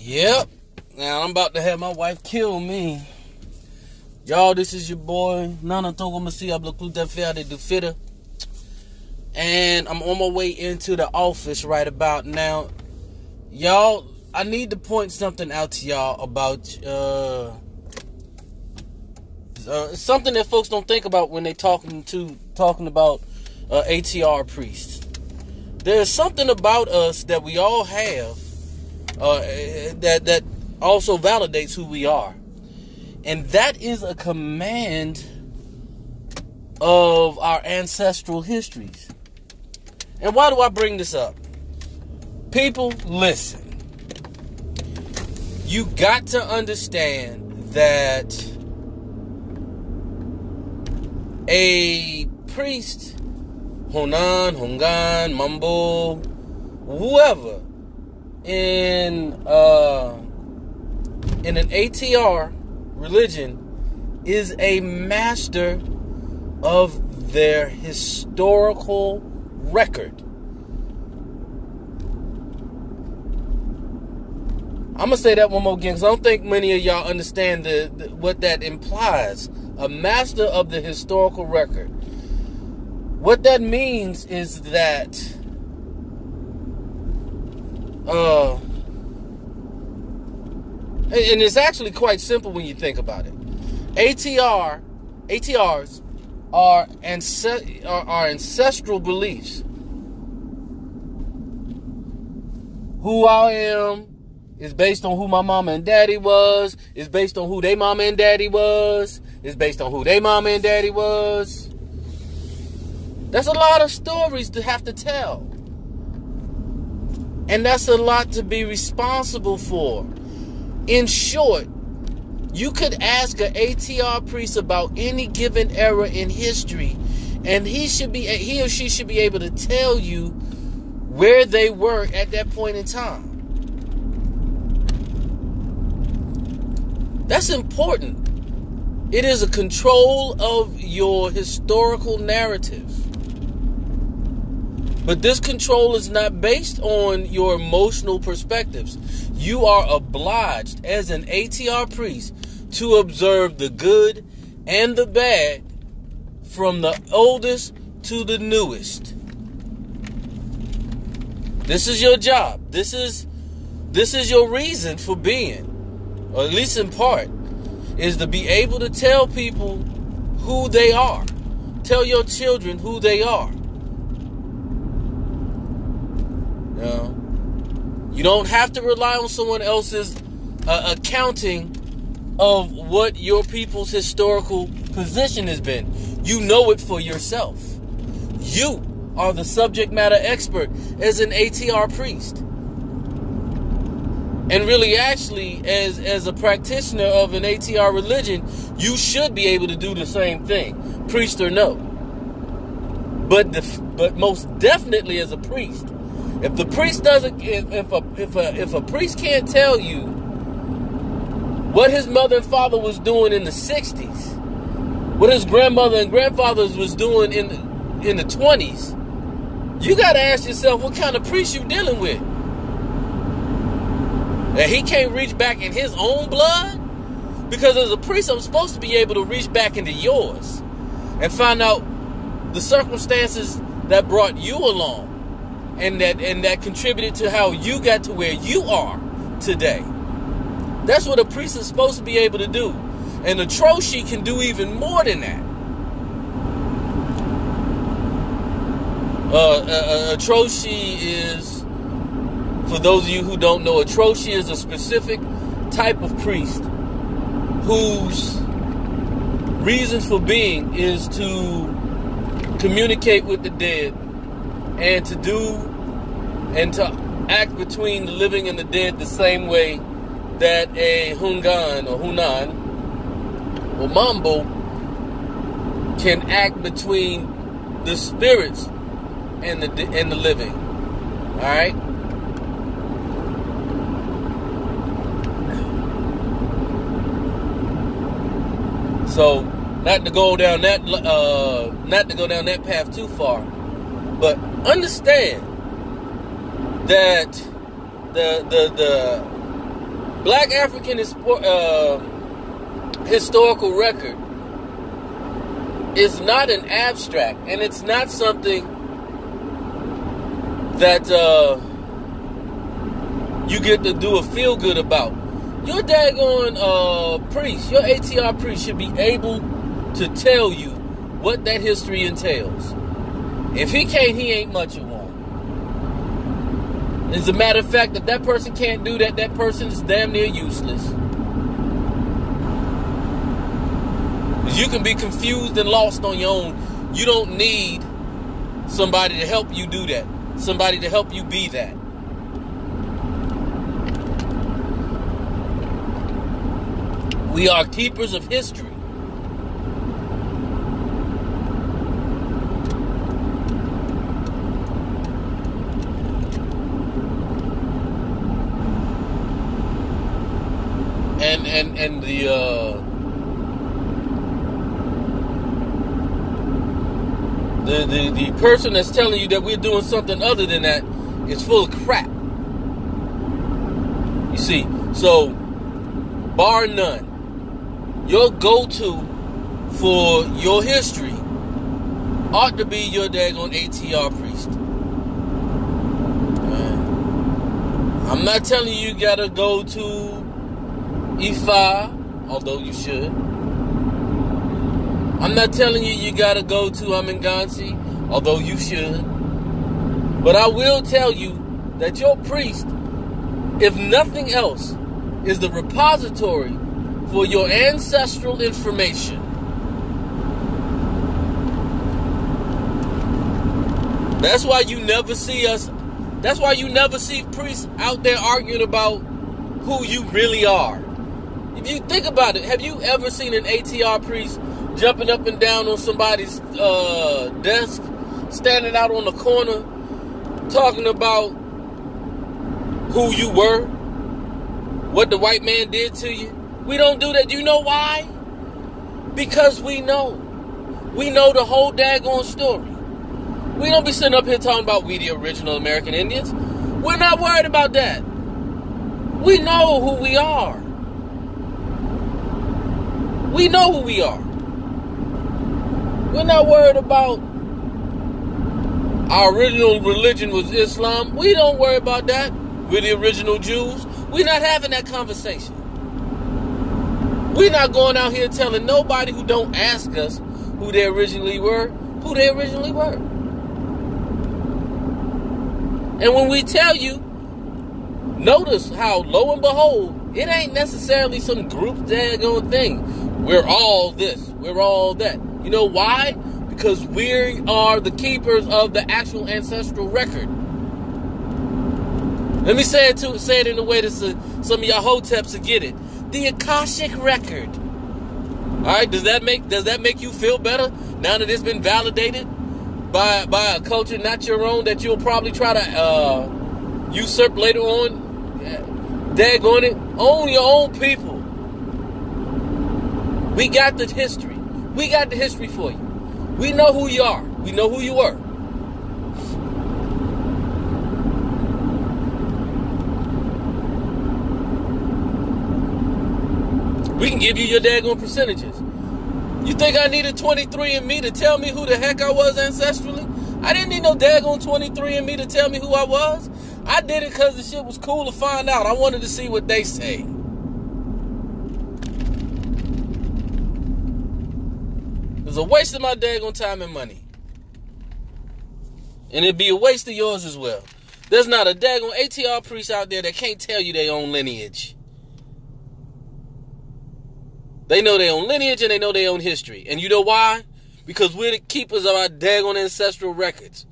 Yep. Now I'm about to have my wife kill me. Y'all, this is your boy. Nana Togo Masi Abla Kluta Fede du Fitter. And I'm on my way into the office right about now. Y'all, I need to point something out to y'all about something that folks don't think about when they talking about ATR priests. There's something about us that we all have that also validates who we are. And that is a command of our ancestral histories. And why do I bring this up? People, listen. You got to understand that a priest, Honan, Hongan, Mambo, whoever, in an ATR religion is a master of their historical record. I'm going to say that one more again because I don't think many of y'all understand what that implies. A master of the historical record. What that means is that and it's actually quite simple when you think about it. ATRs are ancestral beliefs. Who I am is based on who my mama and daddy was. Is based on who they mama and daddy was. Is based on who they mama and daddy was. That's a lot of stories to have to tell. And that's a lot to be responsible for. In short, you could ask an ATR priest about any given era in history, and he or she should be able to tell you where they were at that point in time. That's important. It is a control of your historical narrative. But this control is not based on your emotional perspectives. You are obliged as an ATR priest to observe the good and the bad from the oldest to the newest. This is your job. This is your reason for being, or at least in part, is to be able to tell people who they are. Tell your children who they are. You don't have to rely on someone else's accounting of what your people's historical position has been. You know it for yourself. You are the subject matter expert as an ATR priest. And really, actually, as a practitioner of an ATR religion, you should be able to do the same thing, priest or no. But most definitely as a priest. If the priest doesn't, if a priest can't tell you what his mother and father was doing in the 60s, what his grandmother and grandfathers was doing in the 20s, you got to ask yourself what kind of priest you dealing with. That he can't reach back in his own blood? Because as a priest, I'm supposed to be able to reach back into yours and find out the circumstances that brought you along. And that contributed to how you got to where you are today. That's what a priest is supposed to be able to do. And a troshi can do even more than that. A troshi is, for those of you who don't know, a troshi is a specific type of priest whose reasons for being is to communicate with the dead and to act between the living and the dead the same way that a Hungan or Hunan or Mambo can act between the spirits and the living. All right. So, not to go down that path too far, but understand that Black African historical record is not an abstract, and it's not something that you get to do a feel good about. Your daggone priest, your ATR priest should be able to tell you what that history entails. If he can't, he ain't much of one. As a matter of fact, if that person can't do that, that person is damn near useless. Because you can be confused and lost on your own. You don't need somebody to help you do that. Somebody to help you be that. We are keepers of history. And the person that's telling you that we're doing something other than that is full of crap. You see, so bar none, your go-to for your history ought to be your daggone ATR priest. I'm not telling you gotta go to Ifa, although you should. I'm not telling you gotta go to Amingansi, although you should. But I will tell you that your priest, if nothing else, is the repository for your ancestral information. That's why you never see us. That's why you never see priests out there arguing about who you really are. If you think about it, have you ever seen an ATR priest jumping up and down on somebody's desk, standing out on the corner, talking about who you were, what the white man did to you? We don't do that. You know why? Because we know. We know the whole daggone story. We don't be sitting up here talking about we the original American Indians. We're not worried about that. We know who we are. We know who we are. We're not worried about our original religion was Islam. We don't worry about that. We're the original Jews. We're not having that conversation. We're not going out here telling nobody who don't ask us who they originally were, who they originally were. And when we tell you, notice how, lo and behold, it ain't necessarily some group daggone thing. We're all this. We're all that. You know why? Because we are the keepers of the actual ancestral record. Let me say it in a way that some of y'all hoteps will get it. The Akashic record. All right, does that make you feel better now that it's been validated by a culture not your own that you'll probably try to usurp later on? Daggone it, own your own people. We got the history. We got the history for you. We know who you are. We know who you were. We can give you your daggone percentages. You think I needed 23andMe to tell me who the heck I was ancestrally? I didn't need no daggone 23andMe to tell me who I was. I did it because the shit was cool to find out. I wanted to see what they say. It was a waste of my daggone time and money. And it'd be a waste of yours as well. There's not a daggone ATR priest out there that can't tell you their own lineage. They know their own lineage and they know their own history. And you know why? Because we're the keepers of our daggone ancestral records.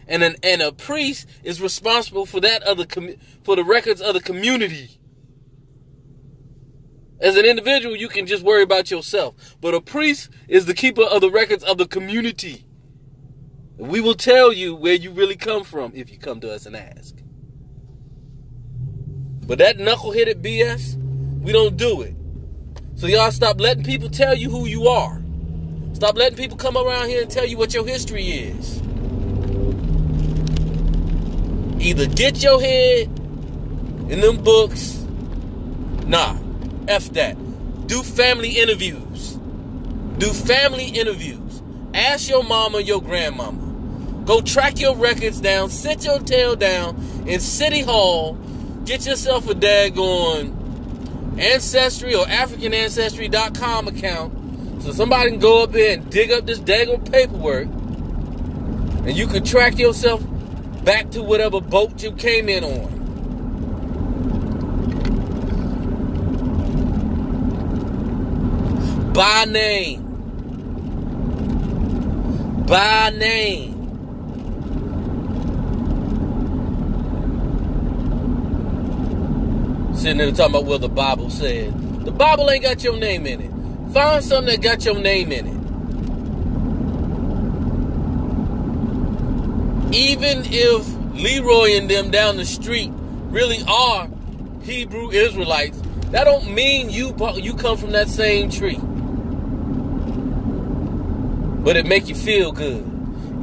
And a priest is responsible for for the records of the community. As an individual, you can just worry about yourself. But a priest is the keeper of the records of the community. We will tell you where you really come from if you come to us and ask. But that knuckle-headed BS, we don't do it. So y'all stop letting people tell you who you are. Stop letting people come around here and tell you what your history is. Either get your head in them books Nah, F that. Do family interviews. Do family interviews. Ask your mama, your grandmama. Go track your records down. Sit your tail down in City Hall. Get yourself a daggone Ancestry or AfricanAncestry.com account so somebody can go up there and dig up this daggone paperwork and you can track yourself back to whatever boat you came in on. By name. By name. Sitting there talking about what the Bible said. The Bible ain't got your name in it. Find something that got your name in it. Even if Leroy and them down the street really are Hebrew Israelites, that don't mean you come from that same tree. But it make you feel good.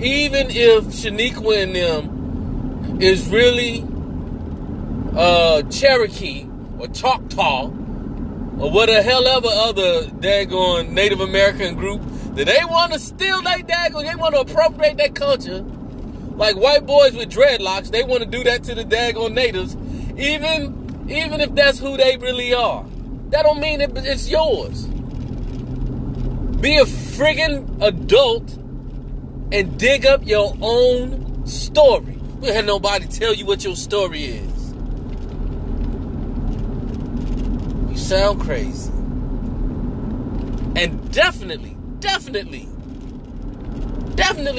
Even if Shaniqua and them is really Cherokee or Choctaw or what the hell ever other daggone Native American group that they want to steal they want to appropriate that culture. Like white boys with dreadlocks, they want to do that to the daggone natives, even if that's who they really are. That don't mean it's yours. Be a friggin' adult and dig up your own story. We don't have nobody tell you what your story is. You sound crazy. And definitely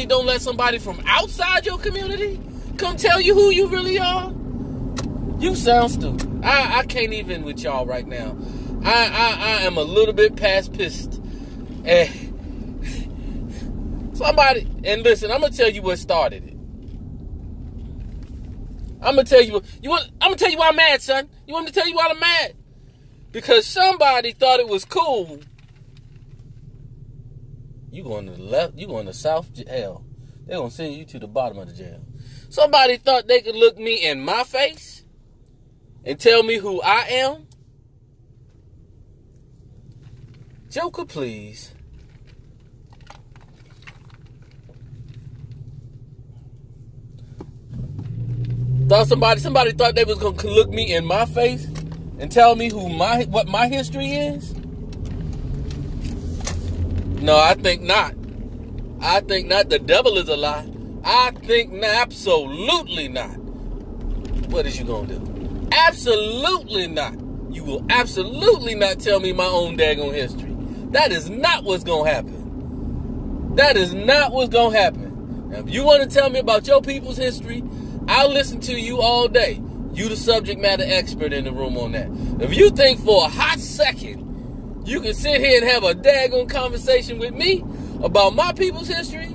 don't let somebody from outside your community come tell you who you really are. You sound stupid. I can't even with y'all right now. I am a little bit past pissed. Somebody, and listen, I'm gonna tell you what started it. I'm gonna tell you why I'm mad, son. You want me to tell you why I'm mad? Because somebody thought it was cool. You going to the left, you going to South jail. They're gonna send you to the bottom of the jail. Somebody thought they could look me in my face and tell me who I am. Joker, please. Thought somebody thought they was gonna look me in my face and tell me what my history is? No, I think not. I think not. The devil is a lie. I think not. Absolutely not. What is you gonna do? Absolutely not. You will absolutely not tell me my own daggone history. That is not what's gonna happen. That is not what's gonna happen. Now, if you want to tell me about your people's history, I'll listen to you all day. You the subject matter expert in the room on that. If you think for a hot second you can sit here and have a daggone conversation with me about my people's history,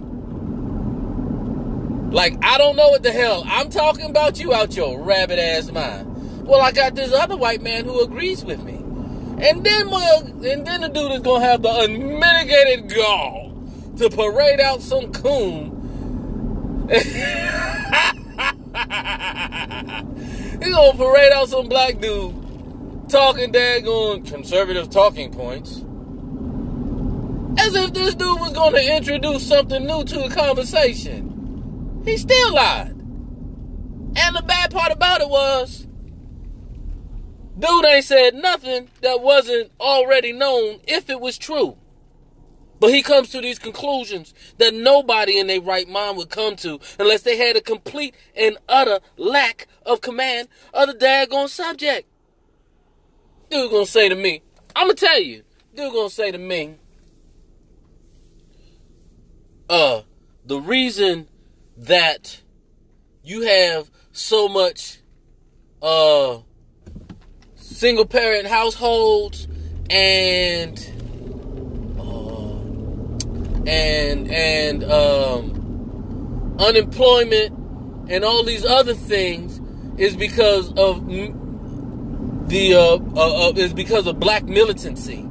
like I don't know what the hell I'm talking about, you out your rabbit ass mind. Well, I got this other white man who agrees with me. And then the dude is gonna have the unmitigated gall to parade out some coon. He's gonna parade out some black dude talking daggone conservative talking points as if this dude was gonna introduce something new to the conversation. He still lied. And the bad part about it was, dude ain't said nothing that wasn't already known if it was true. But he comes to these conclusions that nobody in their right mind would come to unless they had a complete and utter lack of command of the daggone subject. Dude gonna say to me, I'm gonna tell you, dude gonna say to me, the reason that you have so much single parent households and unemployment and all these other things is because of black militancy.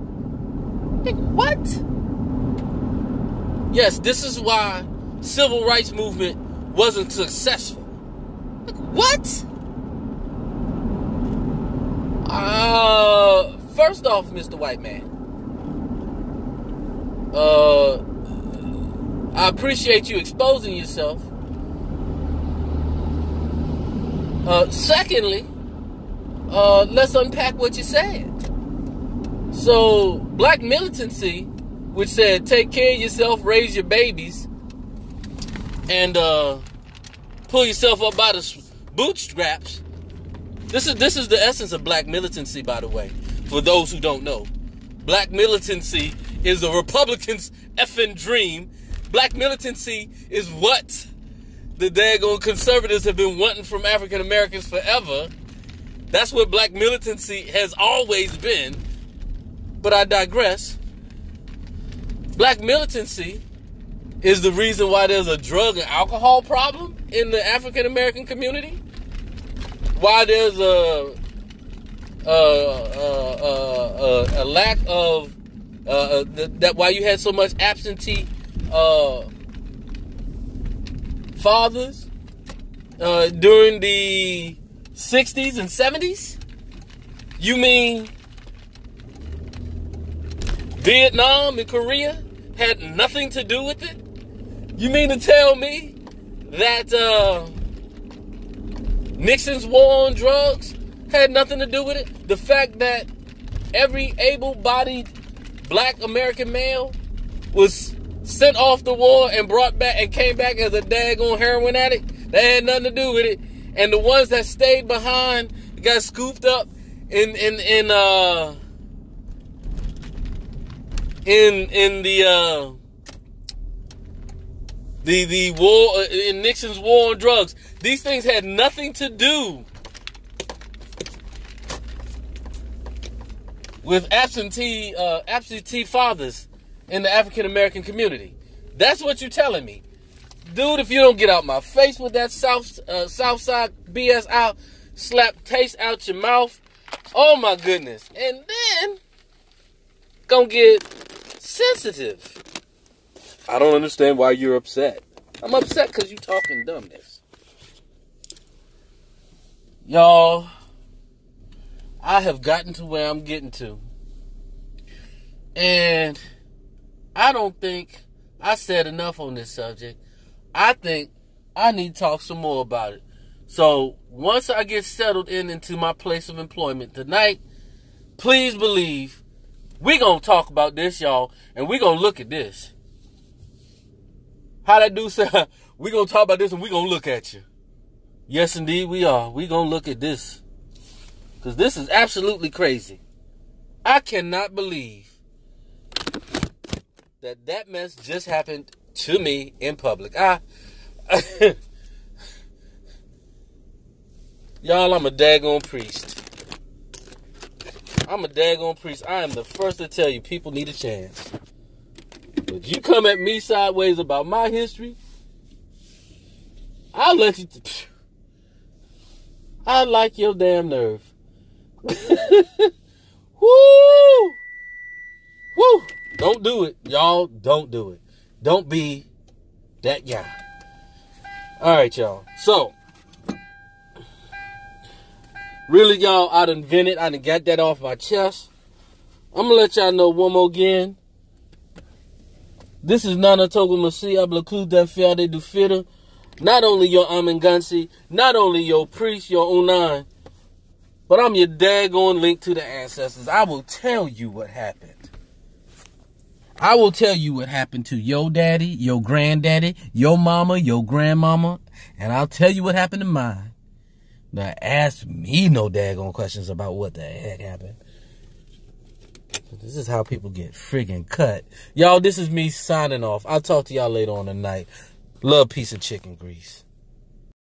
Like, what? Yes, this is why civil rights movement wasn't successful. Like, what? First off, Mr. White Man, I appreciate you exposing yourself. Secondly, let's unpack what you said. So, black militancy, which said take care of yourself, raise your babies, and pull yourself up by the bootstraps. This is the essence of black militancy, by the way, for those who don't know. Black militancy is the Republicans' effing dream. Black militancy is what the daggone conservatives have been wanting from African Americans forever. That's what black militancy has always been. But I digress. Black militancy is the reason why there's a drug and alcohol problem in the African American community. Why there's a lack of why you had so much absentee fathers during the 60s and 70s? You mean Vietnam and Korea had nothing to do with it? You mean to tell me that Nixon's war on drugs had nothing to do with it? The fact that every able-bodied black American male was sent off the war and brought back and came back as a daggone heroin addict, that had nothing to do with it. And the ones that stayed behind got scooped up in the war, in Nixon's war on drugs. These things had nothing to do with absentee fathers in the African American community. That's what you're telling me, dude. If you don't get out my face with that South Side BS, I'll slap taste out your mouth. Oh my goodness! And then gonna get sensitive. I don't understand why you're upset. I'm upset because you talking dumbness. Y'all, I have gotten to where I'm getting to. And I don't think I said enough on this subject. I think I need to talk some more about it. So once I get settled into my place of employment tonight, please believe we're going to talk about this, y'all, and we're going to look at this. How that dude said, we're going to talk about this and we're going to look at you. Yes, indeed, we are. We're going to look at this. Because this is absolutely crazy. I cannot believe that mess just happened to me in public. Y'all, I'm a daggone priest. I'm a daggone priest. I am the first to tell you people need a chance. But you come at me sideways about my history, I'll let you... I like your damn nerve. Woo! Woo! Don't do it. Y'all, don't do it. Don't be that guy. Alright, y'all. So, really, y'all, I done vented. I done got that off my chest. I'm going to let y'all know one more again. This is Nana Togo Masi Ablaku Defia du Fitter. Not only your Amangansi, not only your priest, your Unan, but I'm your daggone link to the ancestors. I will tell you what happened. I will tell you what happened to your daddy, your granddaddy, your mama, your grandmama, and I'll tell you what happened to mine. Now ask me no daggone questions about what the heck happened. This is how people get friggin' cut. Y'all, this is me signing off. I'll talk to y'all later on tonight. Love, peace, and chicken grease.